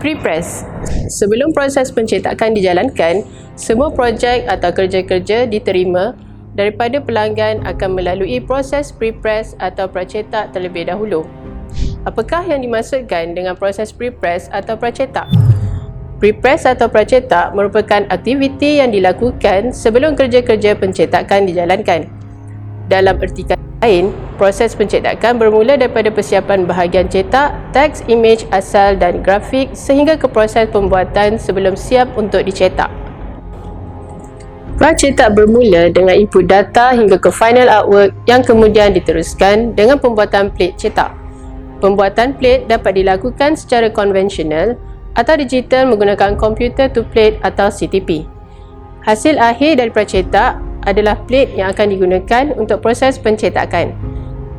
Prepress. Sebelum proses pencetakan dijalankan, semua projek atau kerja-kerja diterima daripada pelanggan akan melalui proses prepress atau pracetak terlebih dahulu. Apakah yang dimaksudkan dengan proses prepress atau pracetak? Prepress atau pracetak merupakan aktiviti yang dilakukan sebelum kerja-kerja pencetakan dijalankan. Dalam erti lain, proses pencetakan bermula daripada persiapan bahagian cetak, teks, imej asal dan grafik sehingga ke proses pembuatan sebelum siap untuk dicetak. Pracetak bermula dengan input data hingga ke final artwork yang kemudian diteruskan dengan pembuatan plate cetak. Pembuatan plate dapat dilakukan secara konvensional atau digital menggunakan komputer to plate atau CTP. Hasil akhir dari pracetak adalah plate yang akan digunakan untuk proses pencetakan.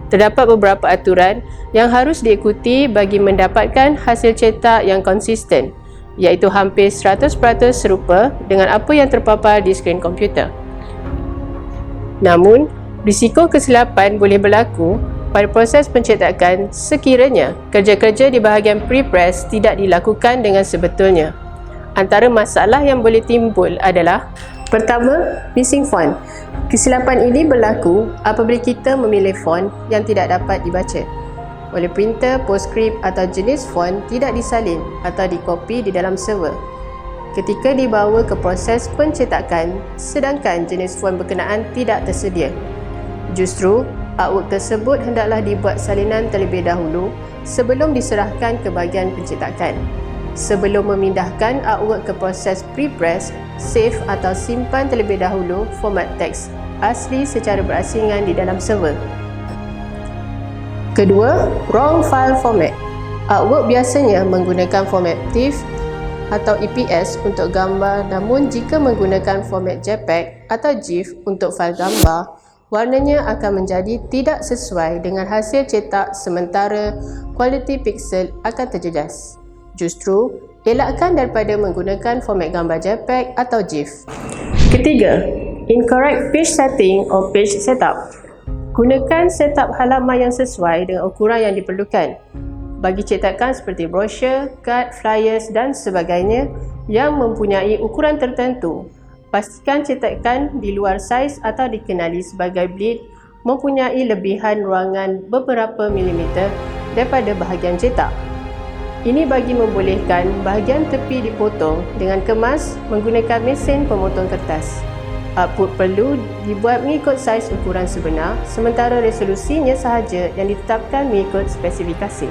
Terdapat beberapa aturan yang harus diikuti bagi mendapatkan hasil cetak yang konsisten, iaitu hampir 100% serupa dengan apa yang terpapar di skrin komputer. Namun, risiko kesilapan boleh berlaku pada proses pencetakan sekiranya kerja-kerja di bahagian prepress tidak dilakukan dengan sebetulnya. Antara masalah yang boleh timbul adalah: pertama, missing font. Kesilapan ini berlaku apabila kita memilih font yang tidak dapat dibaca oleh printer, postscript atau jenis font tidak disalin atau dikopi di dalam server ketika dibawa ke proses pencetakan, sedangkan jenis font berkenaan tidak tersedia. Justru, artwork tersebut hendaklah dibuat salinan terlebih dahulu sebelum diserahkan ke bahagian pencetakan. Sebelum memindahkan artwork ke proses prepress, save atau simpan terlebih dahulu format teks asli secara berasingan di dalam server. Kedua, wrong file format. Artwork biasanya menggunakan format TIFF atau EPS untuk gambar, namun jika menggunakan format JPEG atau GIF untuk fail gambar, warnanya akan menjadi tidak sesuai dengan hasil cetak sementara kualiti piksel akan terjejas. Justru, elakkan daripada menggunakan format gambar JPEG atau GIF. Ketiga, incorrect page setting or page setup. Gunakan setup halaman yang sesuai dengan ukuran yang diperlukan. Bagi cetakan seperti brosur, kad, flyers dan sebagainya yang mempunyai ukuran tertentu, pastikan cetakan di luar saiz atau dikenali sebagai bleed mempunyai lebihan ruangan beberapa milimeter daripada bahagian cetak. Ini bagi membolehkan bahagian tepi dipotong dengan kemas menggunakan mesin pemotong kertas. Output perlu dibuat mengikut saiz ukuran sebenar, sementara resolusinya sahaja yang ditetapkan mengikut spesifikasi.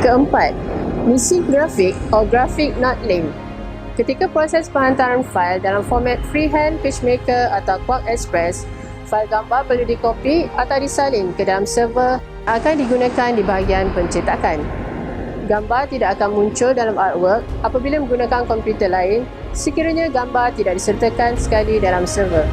Keempat, missing graphic or graphic not linked. Ketika proses penghantaran fail dalam format freehand, PageMaker atau QuarkXPress, fail gambar perlu dikopi atau disalin ke dalam server akan digunakan di bahagian pencetakan. Gambar tidak akan muncul dalam artwork apabila menggunakan komputer lain sekiranya gambar tidak disertakan sekali dalam server.